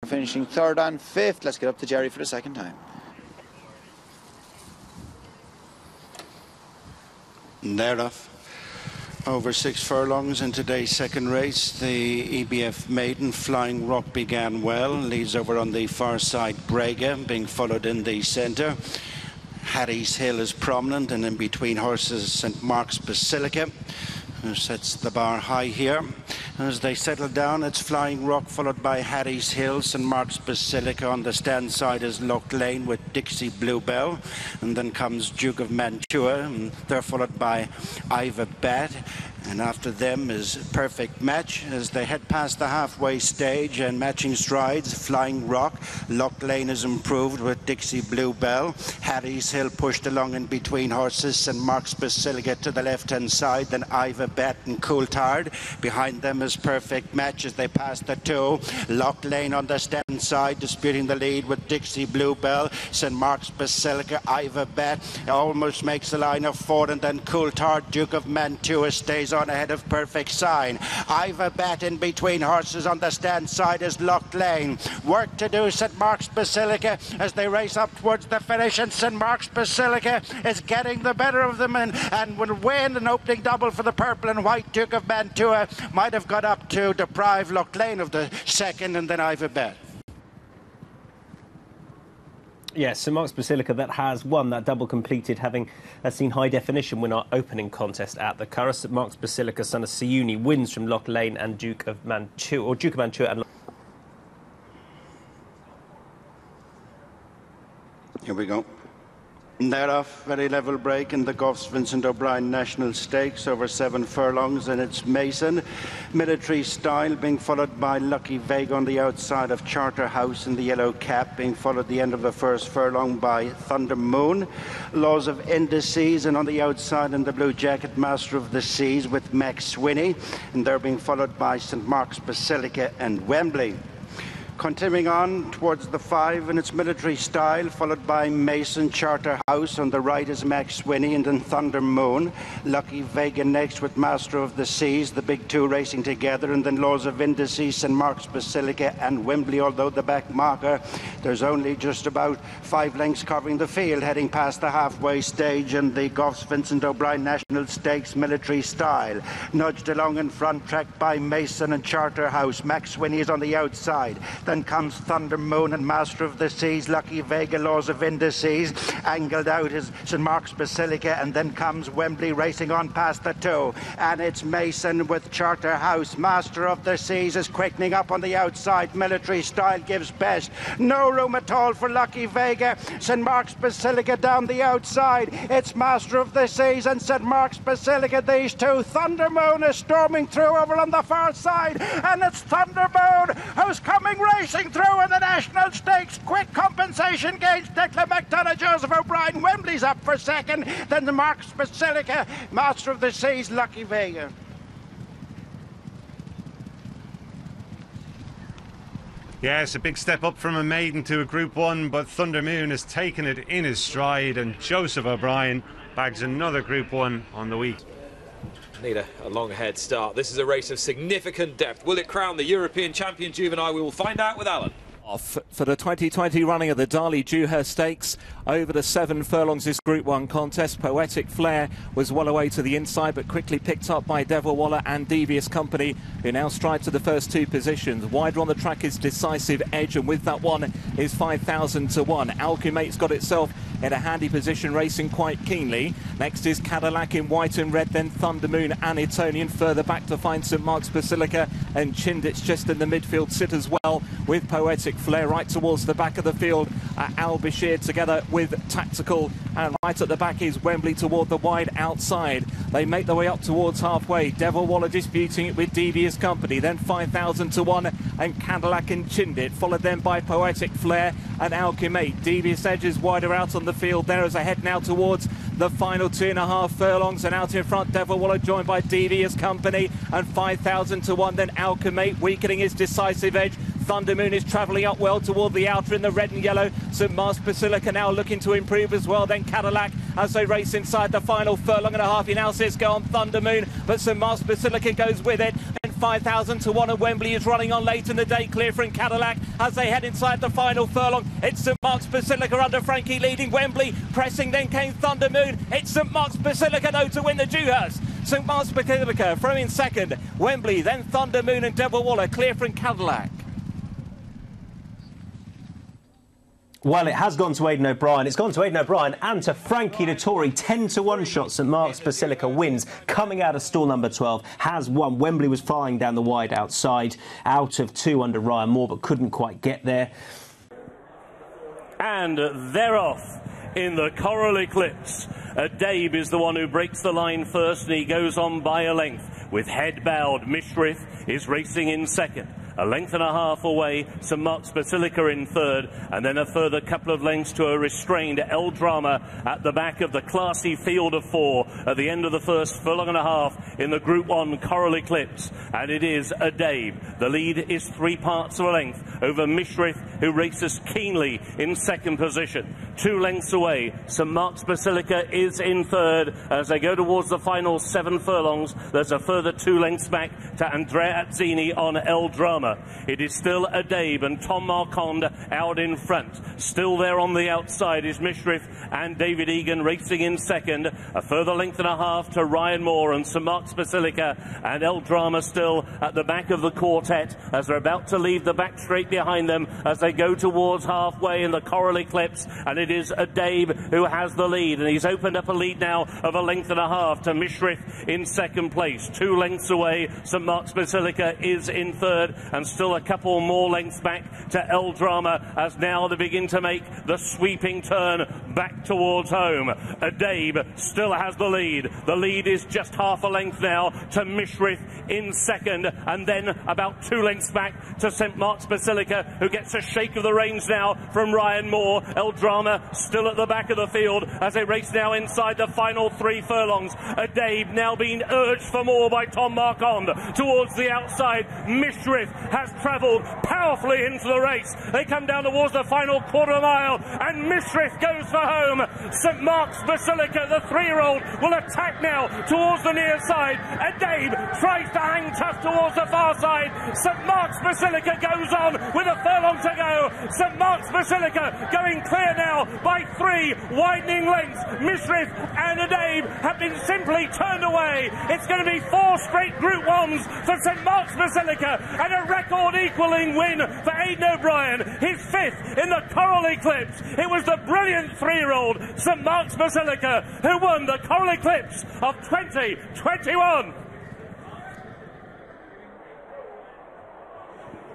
Finishing third and fifth. Let's get up to Jerry for the second time. And they're off. Over 6 furlongs in today's second race. The EBF Maiden Flying Rock began well. Leads over on the far side Brega, being followed in the centre. Harry's Hill is prominent, and in between horses St Mark's Basilica, who sets the bar high here. As they settle down, it's Flying Rock followed by Harry's Hill. St Mark's Basilica on the stand side is Loch Lane with Dixie Bluebell, and then comes Duke of Mantua, and they're followed by Iva Bat, and after them is Perfect Match. As they head past the halfway stage and matching strides, Flying Rock. Loch Lane is improved with Dixie Bluebell. Harry's Hill pushed along in between horses. St Mark's Basilica to the left hand side, then Iva Bat and Coulthard. Behind them is Perfect Match as they pass the two. Loch Lane on the stand side disputing the lead with Dixie Bluebell. St Mark's Basilica, Iva Bat almost makes the line of 4, and then Coulthard, Duke of Mantua stays on ahead of Perfect Sign. Iva Bat in between horses on the stand side is Loch Lane. Work to do St Mark's Basilica as they race up towards the finish, and St Mark's Basilica is getting the better of them and will win an opening double for the purple and white. Duke of Mantua might have got up to deprive Loch Lane of the second, and then Iva Bat. Yes, St Mark's Basilica that has won that double completed, having seen High Definition win our opening contest at the Curragh. St Mark's Basilica, son of Siuni, wins from Loch Lane and Duke of Mantua, and here we go. And they're off, very level break in the Goffs Vincent O'Brien National Stakes over 7 furlongs, and it's Mason. Military Style being followed by Lucky Vega on the outside of Charterhouse in the yellow cap, being followed the end of the first furlong by Thunder Moon. Laws of Indices, and on the outside in the blue jacket, Master of the Seas with Max Swinney, and they're being followed by St Mark's Basilica and Wembley. Continuing on towards the 5 in its Military Style, followed by Mason, Charterhouse. On the right is Max Swinney, and then Thunder Moon. Lucky Vega next with Master of the Seas, the big two racing together, and then Laws of Indices, St Mark's Basilica and Wembley, although the back marker, there's only just about 5 lengths covering the field, heading past the halfway stage in the Goffs Vincent O'Brien National Stakes Military Style. Nudged along in front, tracked by Mason and Charterhouse. Max Swinney is on the outside. Then comes Thunder Moon and Master of the Seas, Lucky Vega, Laws of Indices. Angled out is St Mark's Basilica, and then comes Wembley racing on past the 2. And it's Mason with Charterhouse. Master of the Seas is quickening up on the outside. Military Style gives best. No room at all for Lucky Vega. St Mark's Basilica down the outside. It's Master of the Seas and St Mark's Basilica, these two. Thunder Moon is storming through over on the far side, and it's Thunder Moon who's coming racing through in the National Stakes. Quick compensation gains. Declan McDonough, Joseph O'Brien. Wembley's up for second. Then the Mark's Basilica, Master of the Seas, Lucky Vega. Yes, a big step up from a maiden to a Group 1, but Thunder Moon has taken it in his stride, and Joseph O'Brien bags another Group 1 on the week. Need a long head start. This is a race of significant depth. Will it crown the European champion juvenile? We will find out with Alan. Off for the 2020 running of the Dewhurst Stakes. Over the 7 furlongs this Group 1 contest. Poetic Flair was well away to the inside, but quickly picked up by Devil Waller and Devious Company, who now stride to the first 2 positions. Wider on the track is Decisive Edge, and with that one is 5,000 to 1. Alcumate's got itself in a handy position, racing quite keenly. Next is Cadillac in white and red, then Thunder Moon and Etonian. Further back to find St Mark's Basilica and Chindit's just in the midfield sit as well, with Poetic Flair right towards the back of the field. Al Bashir together with Tactical, and right at the back is Wembley toward the wide outside. They make their way up towards halfway. Devil Waller disputing it with Devious Company, then 5,000 to 1 and Cadillac and Chindit, followed then by Poetic Flair and Alchemate. Devious Edge is wider out on the field there as ahead now towards the final 2.5 furlongs, and out in front Devil Waller joined by Devious Company and 5,000 to 1, then Alchemate weakening his Decisive Edge. Thunder Moon is travelling up well toward the outer in the red and yellow. St Mark's Basilica now looking to improve as well. Then Cadillac as they race inside the final furlong and a half. He now says go on Thunder Moon, but St Mark's Basilica goes with it. And 5,000 to 1, and Wembley is running on late in the day, clear from Cadillac as they head inside the final furlong. It's St Mark's Basilica under Frankie leading. Wembley pressing, then came Thunder Moon. It's St Mark's Basilica though to win the Dewhurst. St Mark's Basilica throw in second. Wembley, then Thunder Moon and Devil Waller clear from Cadillac. Well, it has gone to Aidan O'Brien. It's gone to Aidan O'Brien and to Frankie Dettori. 10 to 1 shot. St Mark's Basilica wins. Coming out of stall number 12, has won. Wembley was flying down the wide outside, out of 2 under Ryan Moore, but couldn't quite get there. And they're off in the Coral Eclipse. Dabe is the one who breaks the line first, and he goes on by a length. With head bowed, Mishrith is racing in second. A length and a half away, St Mark's Basilica in third, and then a further couple of lengths to a restrained El Drama at the back of the classy field of 4 at the end of the first furlong and a half in the Group 1 Coral Eclipse. And it is a Dabe. The lead is 3 parts of a length over Mishrith, who races keenly in second position. 2 lengths away, St Mark's Basilica is in third. As they go towards the final 7 furlongs, there's a further 2 lengths back to Andrea Azzini on El Drama. It is still a Dabe and Tom Marquand out in front. Still there on the outside is Mishrith and David Egan racing in second. A further length and a half to Ryan Moore and St Mark's Basilica, and El Drama still at the back of the quartet as they're about to leave the back straight behind them as they go towards halfway in the Coral Eclipse. And it is a Dabe who has the lead, and he's opened up a lead now of a length and a half to Mishrith in second place. 2 lengths away, St Mark's Basilica is in third, and still a couple more lengths back to El Drama as now they begin to make the sweeping turn back towards home. Dabe still has the lead. The lead is just half a length now to Mishrith in second, and then about 2 lengths back to St Mark's Basilica, who gets a shake of the reins now from Ryan Moore. El Drama still at the back of the field as they race now inside the final 3 furlongs. Dabe now being urged for more by Tom Marquand towards the outside. Mishrith has travelled powerfully into the race. They come down towards the final quarter mile, and Mishrith goes for home. St Mark's Basilica, the 3-year-old, will attack now towards the near side. Dabe tries to hang tough towards the far side. St Mark's Basilica goes on with a furlong to go. St Mark's Basilica going clear now by 3 widening lengths. Mishrith and Dabe have been simply turned away. It's going to be 4 straight Group 1s for St Mark's Basilica, and a record equalling win for Aidan O'Brien, his 5th in the Coral Eclipse. It was the brilliant 3-year-old St Mark's Basilica who won the Coral Eclipse of 2021.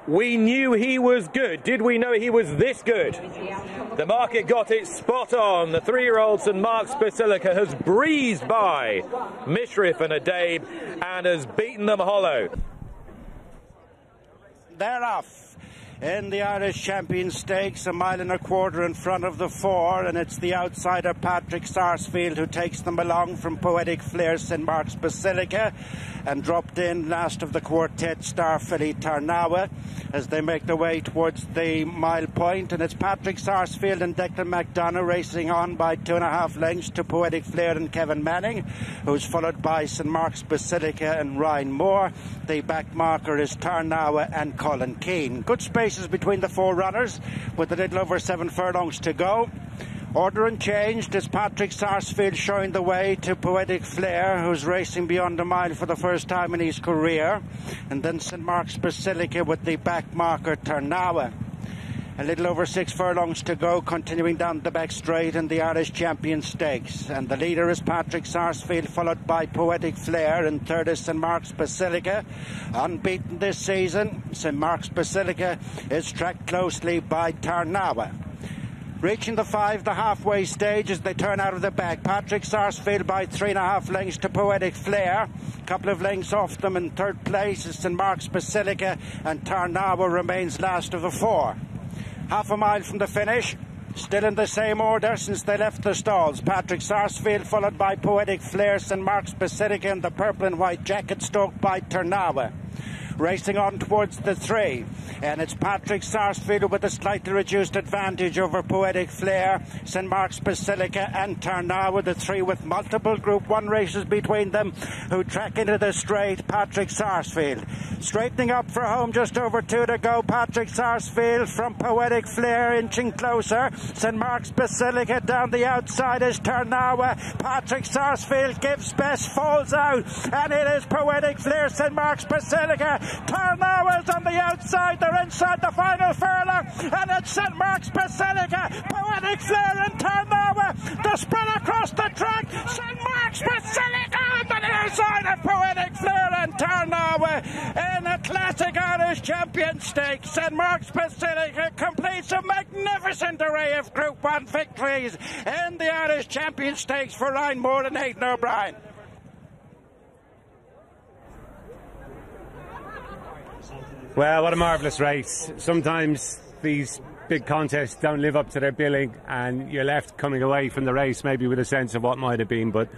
We knew he was good. Did we know he was this good? The market got it spot on. The 3-year-old St Mark's Basilica has breezed by Mishrith and Dabe and has beaten them hollow. They're off in the Irish Champion Stakes, 1.25 miles in front of the 4, and it's the outsider Patrick Sarsfield who takes them along from Poetic Flair, St Mark's Basilica, and dropped in last of the quartet Star Filly Tarnawa as they make their way towards the mile point. And it's Patrick Sarsfield and Declan McDonough racing on by 2.5 lengths to Poetic Flair and Kevin Manning, who's followed by St Mark's Basilica and Ryan Moore. The back marker is Tarnawa and Colin Keane. Good spaces between the 4 runners with a little over 7 furlongs to go. Order unchanged is Patrick Sarsfield showing the way to Poetic Flair, who's racing beyond a mile for the first time in his career. And then St Mark's Basilica with the back marker Tarnawa. A little over 6 furlongs to go, continuing down the back straight in the Irish Champion Stakes. And the leader is Patrick Sarsfield, followed by Poetic Flair, and third is St Mark's Basilica. Unbeaten this season, St Mark's Basilica is tracked closely by Tarnawa. Reaching the 5, the halfway stage as they turn out of the back. Patrick Sarsfield by 3.5 lengths to Poetic Flair. A couple of lengths off them in third place is St Mark's Basilica, and Tarnawa remains last of the 4. Half a mile from the finish, still in the same order since they left the stalls. Patrick Sarsfield followed by Poetic Flair, St Mark's Basilica, and the purple and white jacket stoked by Tarnawa. racing on towards the 3. And it's Patrick Sarsfield with a slightly reduced advantage over Poetic Flair, St Mark's Basilica and Tarnawa, the 3 with multiple Group 1 races between them, who track into the straight. Patrick Sarsfield straightening up for home, just over 2 to go. Patrick Sarsfield from Poetic Flair inching closer. St Mark's Basilica down the outside is Tarnawa. Patrick Sarsfield gives best, falls out, and it is Poetic Flair, St Mark's Basilica. Tarnawa's on the outside, they're inside the final furlong, and it's St Mark's Basilica, Poetic Flair and Tarnawa. The spread across the track, St Mark's Basilica on the near side of Poetic Flair and Tarnawa in a classic Irish Champion Stakes. St Mark's Basilica completes a magnificent array of Group 1 victories in the Irish Champion Stakes for Ryan Moore and Aidan O'Brien. Well, what a marvellous race. Sometimes these big contests don't live up to their billing and you're left coming away from the race maybe with a sense of what might have been, but